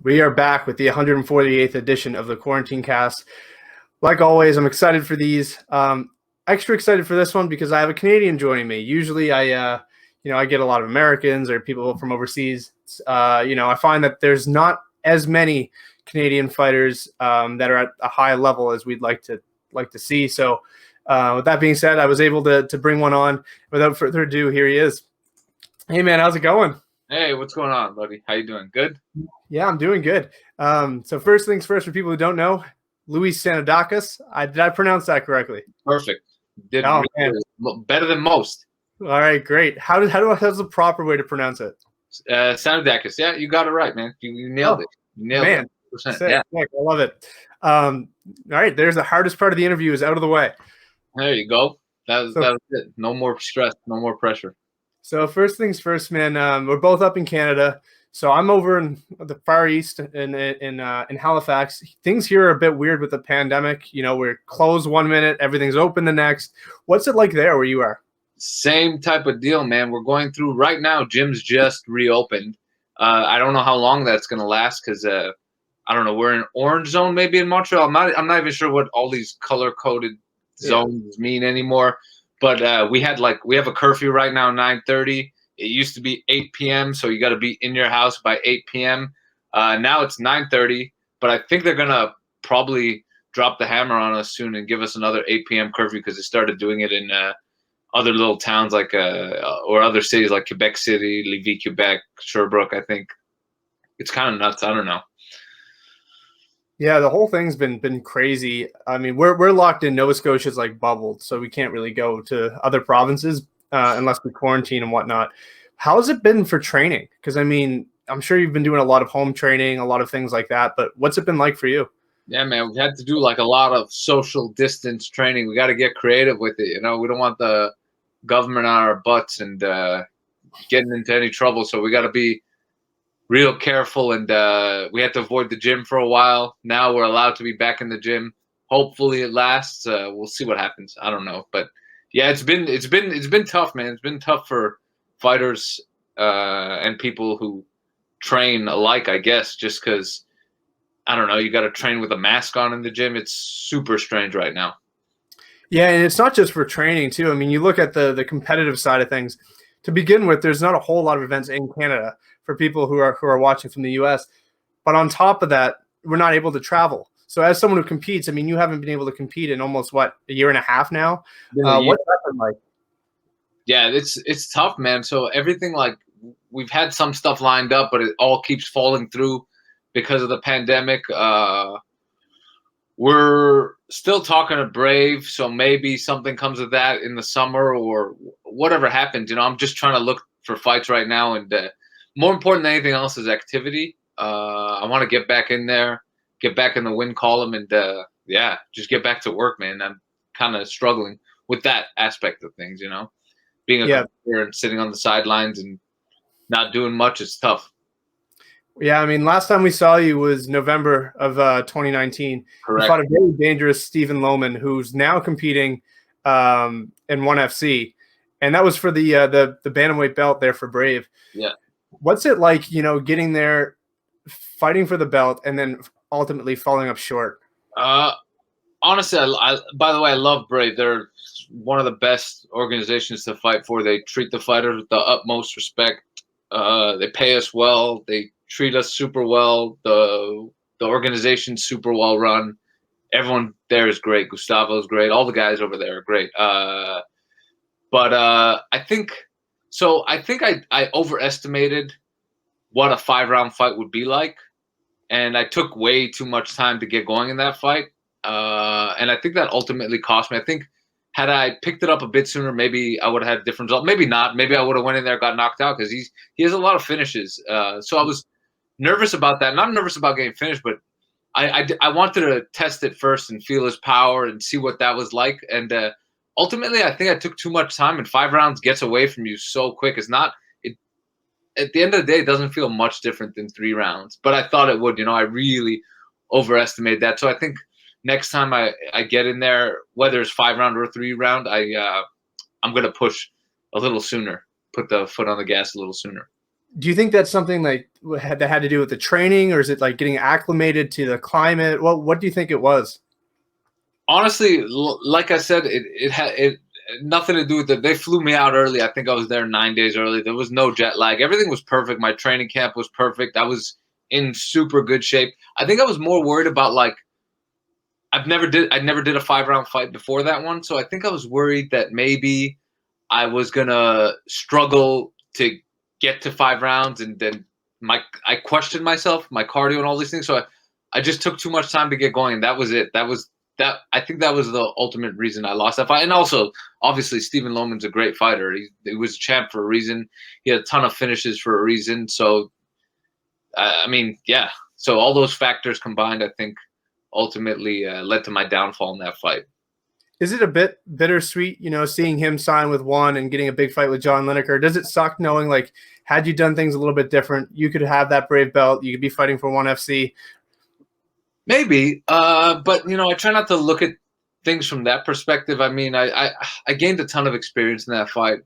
We are back with the 148th edition of the Quarantinecast. Like always, I'm excited for these. Extra excited for this one because I have a Canadian joining me. Usually, I get a lot of Americans or people from overseas. I find that there's not as many Canadian fighters that are at a high level as we'd like to see. So, with that being said, I was able to bring one on. Without further ado, here he is. Hey, man, how's it going? Hey, what's going on, buddy? How you doing? Good? Yeah, I'm doing good. So first things first, for people who don't know, Louie Sanoudakis. Did I pronounce that correctly? Perfect. Did Oh, man. really better than most. All right, great. How's the proper way to pronounce it? Sanoudakis. Yeah, you got it right, man. You nailed it. You nailed Man, it. sick, Yeah. sick. I love it. All right, there's the hardest part of the interview is out of the way. There you go. That was it. No more stress. No more pressure. So first things first, man. We're both up in Canada. So I'm over in the Far East in Halifax. Things here are a bit weird with the pandemic. You know, we're closed one minute, everything's open the next. What's it like there where you are? Same type of deal, man. We're going through right now. Gyms just reopened. I don't know how long that's gonna last because I don't know. We're in orange zone maybe in Montreal. I'm not even sure what all these color coded zones mean anymore. But we have a curfew right now, 9:30. It used to be 8 p.m., so you got to be in your house by 8 p.m. Now it's 9:30, but I think they're gonna probably drop the hammer on us soon and give us another 8 p.m. curfew because they started doing it in other little towns or other cities like Quebec City, Lévis, Quebec, Sherbrooke. I think it's kind of nuts. I don't know. Yeah, the whole thing's been crazy. I mean, we're locked in. Nova Scotia's like bubbled, so we can't really go to other provinces unless we quarantine and whatnot. How's it been for training? Because I mean, I'm sure you've been doing a lot of home training, a lot of things like that. But what's it been like for you? Yeah, man, we've had to do like a lot of social distance training. We got to get creative with it. You know, we don't want the government on our butts and getting into any trouble. So we got to be real careful, and we had to avoid the gym for a while. Now we're allowed to be back in the gym. Hopefully it lasts. We'll see what happens. I don't know, but yeah, it's been tough, man. It's been tough for fighters and people who train alike, I guess, just because I don't know. You got to train with a mask on in the gym. It's super strange right now. Yeah, and it's not just for training too. I mean, you look at the competitive side of things. To begin with, there's not a whole lot of events in Canada for people who are watching from the US. But on top of that, we're not able to travel. So as someone who competes, I mean, you haven't been able to compete in almost a year and a half now. What's that been like? Yeah, it's tough, man. So everything like we've had some stuff lined up, but it all keeps falling through because of the pandemic. We're still talking to Brave, so maybe something comes of that in the summer or whatever happens. You know, I'm just trying to look for fights right now, and more important than anything else is activity. I want to get back in there, get back in the win column, and yeah, just get back to work, man. I'm kind of struggling with that aspect of things, you know, being a competitor and sitting on the sidelines and not doing much is tough. Yeah, I mean, last time we saw you was November of 2019. Correct. You fought a very dangerous Stephen Lohman, who's now competing in ONE FC, and that was for the Bantamweight belt there for Brave. Yeah. What's it like, you know, getting there, fighting for the belt, and then ultimately falling up short? Honestly, by the way, I love Brave. They're one of the best organizations to fight for. They treat the fighters with the utmost respect. They pay us well. They treat us super well. The organization's super well run. Everyone there is great. Gustavo's great. All the guys over there are great. But I think so. I think I overestimated what a 5-round fight would be like, and I took way too much time to get going in that fight. And I think that ultimately cost me. I think had I picked it up a bit sooner, maybe I would have had a different result. Maybe not. Maybe I would have went in there, got knocked out because he has a lot of finishes. So I was nervous about that. Not nervous about getting finished, but I wanted to test it first and feel his power and see what that was like. And ultimately, I think I took too much time. And 5 rounds gets away from you so quick. It's not. At the end of the day, it doesn't feel much different than 3 rounds. But I thought it would. You know, I really overestimated that. So I think next time I get in there, whether it's 5-round or 3-round, I'm gonna push a little sooner, put the foot on the gas a little sooner. Do you think that's something like that had to do with the training, or is it like getting acclimated to the climate? What do you think it was? Honestly, like I said, it had nothing to do with it. They flew me out early. I think I was there 9 days early. There was no jet lag. Everything was perfect. My training camp was perfect. I was in super good shape. I think I was more worried about like I never did a 5 round fight before that one, so I think I was worried that maybe I was gonna struggle to get to 5 rounds, and then I questioned myself, my cardio, and all these things. So I just took too much time to get going, and that was it. That I think that was the ultimate reason I lost that fight. And also, obviously, Stephen Loman's a great fighter. He was a champ for a reason. He had a ton of finishes for a reason. So I mean, yeah. So all those factors combined, I think, ultimately led to my downfall in that fight. Is it a bit bittersweet, seeing him sign with one and getting a big fight with John Lineker? Does it suck knowing, like, had you done things a little bit different, you could have that brave belt, you could be fighting for ONE FC? Maybe, but I try not to look at things from that perspective. I mean, I gained a ton of experience in that fight.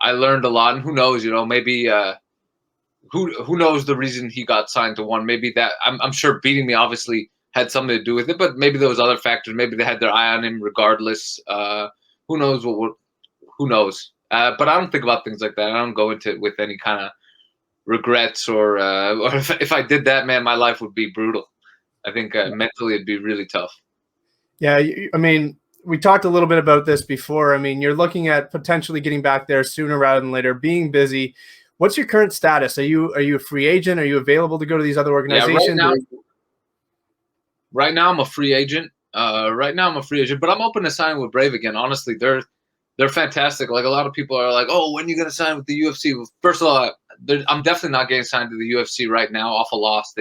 I learned a lot, and who knows, maybe who knows the reason he got signed to one? Maybe that I'm sure beating me obviously had something to do with it, but maybe there was other factors. Maybe they had their eye on him regardless. Who knows who knows? But I don't think about things like that. I don't go into it with any kind of regrets or if I did that, man, my life would be brutal. I think mentally it'd be really tough. Yeah, I mean, we talked a little bit about this before. I mean, you're looking at potentially getting back there sooner rather than later, being busy. What's your current status? Are you a free agent? Are you available to go to these other organizations? Yeah, right now I'm a free agent. But I'm open to signing with Brave again. Honestly, they're fantastic. Like, a lot of people are like, "Oh, when are you going to sign with the UFC?" Well, first of all, I'm definitely not getting signed to the UFC right now off a loss.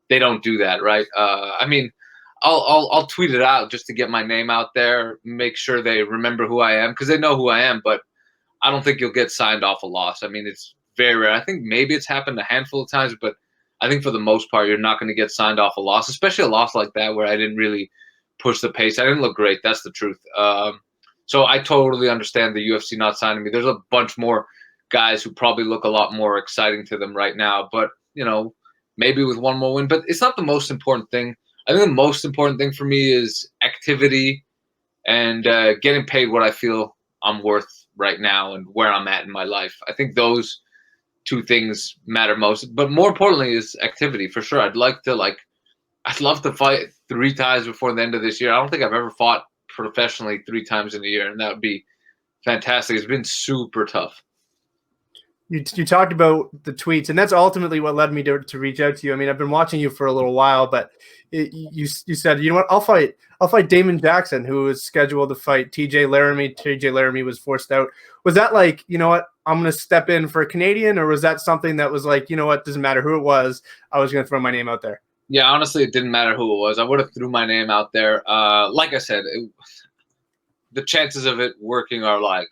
They don't do that, right? I mean, I'll tweet it out just to get my name out there, make sure they remember who I am, because they know who I am. But I don't think you'll get signed off a loss. I mean, it's very rare. I think maybe it's happened a handful of times, but I think for the most part, you're not going to get signed off a loss, especially a loss like that where I didn't really push the pace. I didn't look great. That's the truth. So I totally understand the UFC not signing me. There's a bunch more guys who probably look a lot more exciting to them right now, but maybe with one more win. But it's not the most important thing. I think the most important thing for me is activity and getting paid what I feel I'm worth right now and where I'm at in my life. I think those two things matter most. But more importantly is activity, for sure. I'd love to fight 3 times before the end of this year. I don't think I've ever fought professionally 3 times in a year, and that would be fantastic. It's been super tough. You talked about the tweets, and that's ultimately what led me to reach out to you. I mean, I've been watching you for a little while, but you said, you know what, I'll fight Damon Jackson, who was scheduled to fight TJ Laramie. TJ Laramie was forced out. Was that like, you know what, I'm going to step in for a Canadian, or was that something that was like, you know what, doesn't matter who it was, I was going to throw my name out there? Yeah, honestly, it didn't matter who it was. I would have threw my name out there. Like I said, the chances of it working are like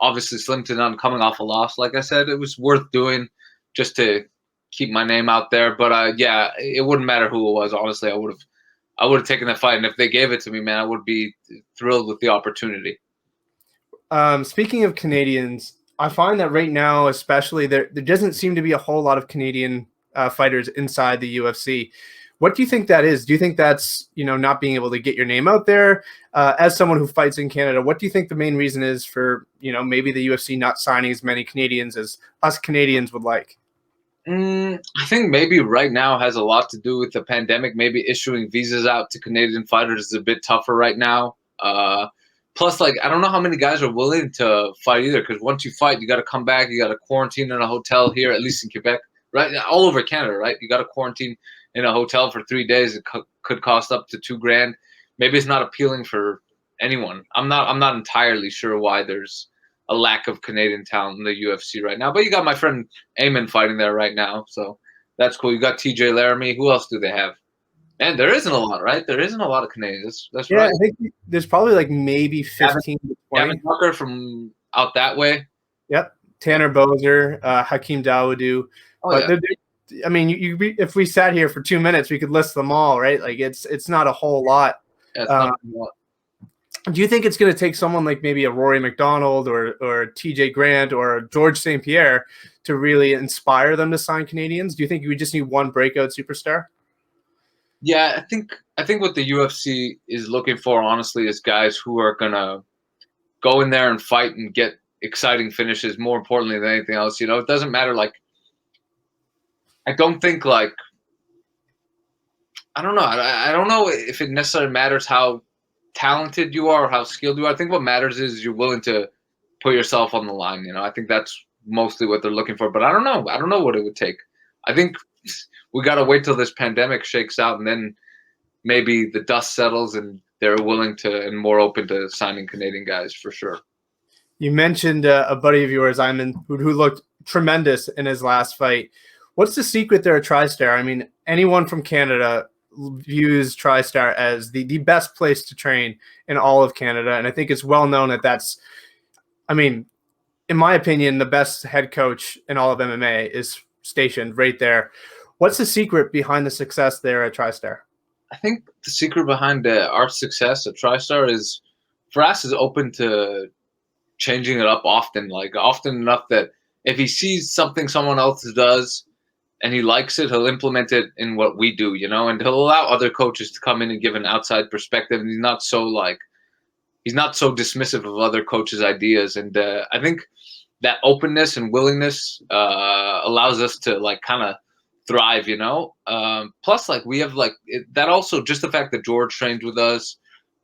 obviously slim to none. Coming off a loss, like I said, it was worth doing just to keep my name out there. But yeah, it wouldn't matter who it was. Honestly, I would have taken that fight, and if they gave it to me, man, I would be thrilled with the opportunity. Speaking of Canadians, I find that right now, especially, there doesn't seem to be a whole lot of Canadian fighters inside the UFC. What do you think that is? Do you think that's, not being able to get your name out there? As someone who fights in Canada, what do you think the main reason is for, maybe the UFC not signing as many Canadians as us Canadians would like? I think maybe right now has a lot to do with the pandemic. Maybe issuing visas out to Canadian fighters is a bit tougher right now. Plus, like, I don't know how many guys are willing to fight either, because once you fight, you got to come back. You got to quarantine in a hotel here, at least in Quebec, right? All over Canada, right? You got to quarantine in a hotel for 3 days. It could cost up to $2,000. Maybe it's not appealing for anyone. I'm not entirely sure why there's a lack of Canadian talent in the UFC right now. But you got my friend Eamon fighting there right now, so that's cool. You got TJ Laramie. Who else do they have? And there isn't a lot, right? There isn't a lot of Canadians. That's yeah, right. I think there's probably like maybe 15 to 20. Gavin Tucker from out that way. Yep. Tanner Bozer, Hakeem Dawoudou. Oh, yeah. I mean, if we sat here for 2 minutes, we could list them all, right? Like, it's not a whole lot. Yeah, it's not a lot. Do you think it's going to take someone like maybe a Rory McDonald or TJ Grant or George St. Pierre to really inspire them to sign Canadians? Do you think we just need one breakout superstar? Yeah, I think what the UFC is looking for, honestly, is guys who are gonna go in there and fight and get exciting finishes. More importantly than anything else, you know, it doesn't matter. Like, I don't think like I don't know. I don't know if it necessarily matters how talented you are or how skilled you are. I think what matters is you're willing to put yourself on the line. You know, I think that's mostly what they're looking for. But I don't know. I don't know what it would take. I think we got to wait till this pandemic shakes out, and then maybe the dust settles and they're willing to and more open to signing Canadian guys for sure. You mentioned a buddy of yours, Iman, who looked tremendous in his last fight. What's the secret there at Tristar? I mean, anyone from Canada views Tristar as the best place to train in all of Canada. And I think it's well known that that's, I mean, in my opinion, the best head coach in all of MMA is stationed right there. What's the secret behind the success there at Tristar? I think the secret behind our success at Tristar is Faraz is open to changing it up often, like often enough that if he sees something someone else does and he likes it, he'll implement it in what we do, you know, and he'll allow other coaches to come in and give an outside perspective. And he's not so dismissive of other coaches' ideas. And I think that openness and willingness allows us to like kind of thrive, you know. Plus, like we have like that also just the fact that George trains with us,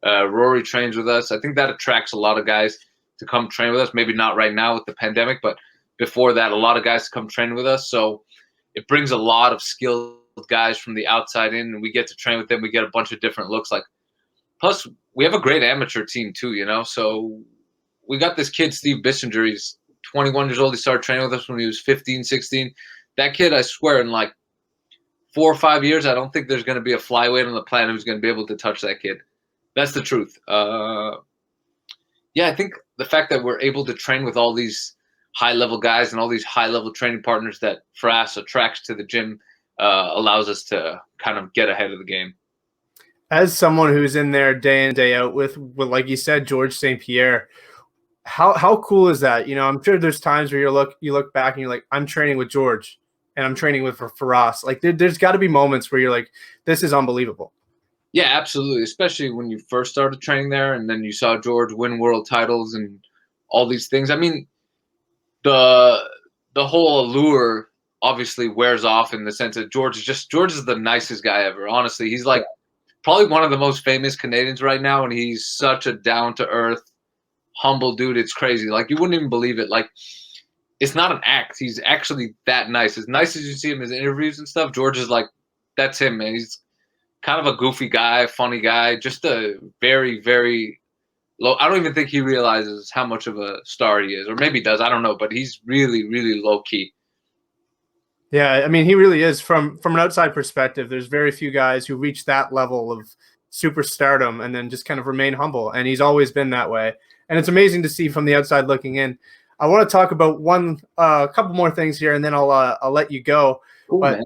Rory trains with us. I think that attracts a lot of guys to come train with us. Maybe not right now with the pandemic, but before that, a lot of guys come train with us. So it brings a lot of skilled guys from the outside in, and we get to train with them. We get a bunch of different looks. Like, plus we have a great amateur team too, you know. So we got this kid, Steve Bissinger. He's 21 years old. He started training with us when he was 15, 16. That kid, I swear, in like 4 or 5 years, I don't think there's going to be a flyweight on the planet who's going to be able to touch that kid. That's the truth. Yeah, I think the fact that we're able to train with all these high-level guys and all these high-level training partners that Faraz attracts to the gym allows us to kind of get ahead of the game. As someone who's in there day in, day out with like you said, George St. Pierre, how cool is that? You know, I'm sure there's times where you look back and you're like, I'm training with George and I'm training with Faraz. Like there's got to be moments where you're like, this is unbelievable. Yeah, absolutely. Especially when you first started training there and then you saw George win world titles and all these things. I mean, the whole allure obviously wears off in the sense that George is the nicest guy ever. Honestly, he's like probably one of the most famous Canadians right now, and he's such a down-to-earth, humble dude. It's crazy. Like, you wouldn't even believe it. Like, it's not an act. He's actually that nice. As nice as you see him in interviews and stuff, George is like, that's him, man. He's kind of a goofy guy, funny guy, just a very, very low. I don't even think he realizes how much of a star he is, or maybe he does. I don't know, but he's really, really low key. Yeah, I mean, he really is. From an outside perspective, there's very few guys who reach that level of superstardom and then just kind of remain humble. And he's always been that way. And it's amazing to see from the outside looking in. I want to talk about a couple more things here, and then I'll let you go. Cool, but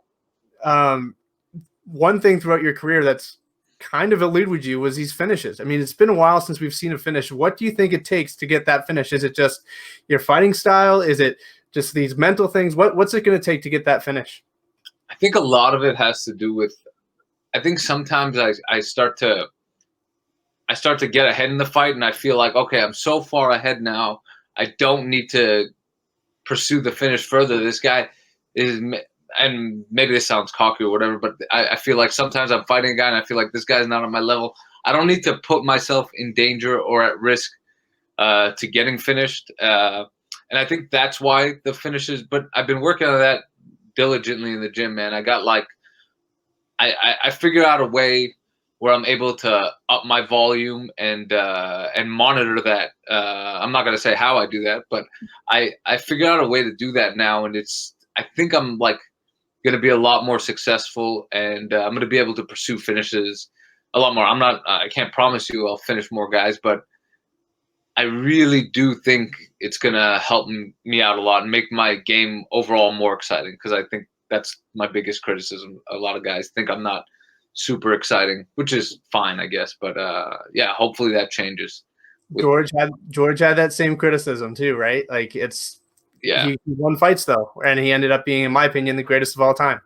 one thing throughout your career that's kind of eluded you was these finishes. I mean, it's been a while since we've seen a finish. What do you think it takes to get that finish? Is it just your fighting style? Is it just these mental things? What's it going to take to get that finish? I think a lot of it has to do with, I think sometimes I start to get ahead in the fight and I feel like, okay, I'm so far ahead now. I don't need to pursue the finish further. This guy is, and maybe this sounds cocky or whatever, but I feel like sometimes I'm fighting a guy and I feel like this guy's not on my level. I don't need to put myself in danger or at risk to getting finished. And I think that's why the finishes, but I've been working on that diligently in the gym, man. I got like, I figured out a way where I'm able to up my volume and monitor that. I'm not going to say how I do that, but I figured out a way to do that now. And I think I'm like going to be a lot more successful, and I'm going to be able to pursue finishes a lot more. I can't promise you I'll finish more guys, but I really do think it's going to help me out a lot and make my game overall more exciting, because I think that's my biggest criticism. A lot of guys think I'm not super exciting, which is fine, I guess. But yeah, hopefully that changes. George had that same criticism too, right? Like Yeah. he won fights though, and he ended up being, in my opinion, the greatest of all time.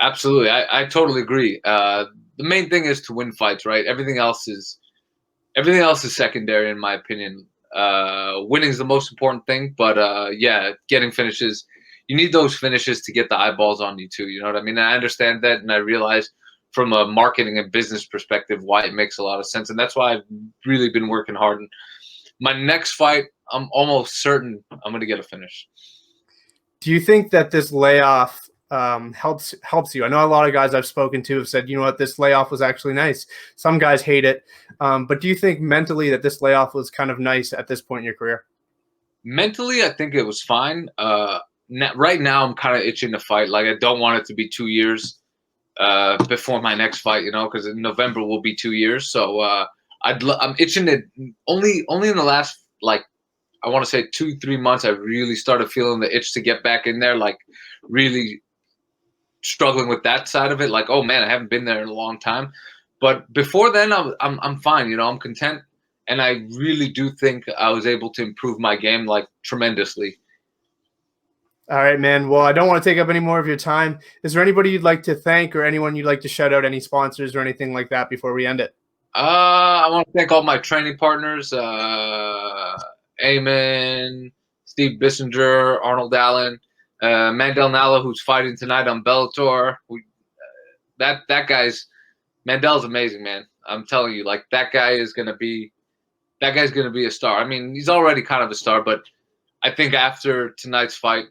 Absolutely. I totally agree. The main thing is to win fights, right? Everything else is secondary, in my opinion. Winning is the most important thing, but yeah, getting finishes. You need those finishes to get the eyeballs on you too. You know what I mean? And I understand that, and I realize from a marketing and business perspective why it makes a lot of sense, and that's why I've really been working hard. And my next fight, I'm almost certain I'm going to get a finish. Do you think that this layoff helps you? I know a lot of guys I've spoken to have said, you know what, this layoff was actually nice. Some guys hate it, but do you think mentally that this layoff was kind of nice at this point in your career? Mentally, I think it was fine. Right now, I'm kind of itching to fight. Like, I don't want it to be 2 years before my next fight, you know, because in November will be 2 years. So I'm itching to only in the last, like, I want to say 2-3 months, I really started feeling the itch to get back in there, like really struggling with that side of it. Like, oh man, I haven't been there in a long time. But before then, I'm fine. You know, I'm content, and I really do think I was able to improve my game like tremendously. All right, man. Well, I don't want to take up any more of your time. Is there anybody you'd like to thank, or anyone you'd like to shout out, any sponsors or anything like that before we end it? I want to thank all my training partners, Eamon, Steve Bissinger, Arnold Allen, Mandel Nalla, who's fighting tonight on Bellator. That guy's Mandel's amazing, man. I'm telling you, like that guy's gonna be a star. I mean, he's already kind of a star, but I think after tonight's fight,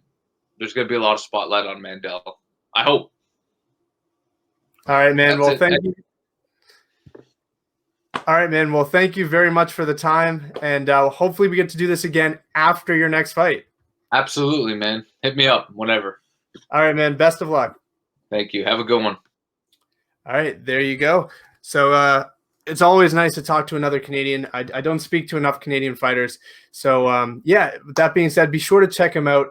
there's gonna be a lot of spotlight on Mandel. I hope. All right, man. Well, thank you. All right, man. Well, thank you very much for the time, and hopefully we get to do this again after your next fight. Absolutely, man. Hit me up whenever. All right, man. Best of luck. Thank you. Have a good one. All right, there you go. So it's always nice to talk to another Canadian. I don't speak to enough Canadian fighters. So, yeah, with that being said, be sure to check him out.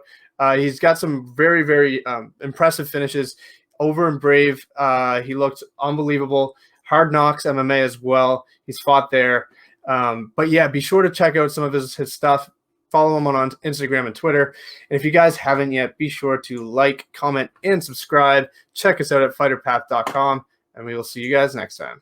He's got some very, very impressive finishes over in Brave. He looked unbelievable. Hard Knocks MMA as well. He's fought there. But, yeah, be sure to check out some of his stuff. Follow him on Instagram and Twitter. And if you guys haven't yet, be sure to like, comment, and subscribe. Check us out at fighterpath.com. And we will see you guys next time.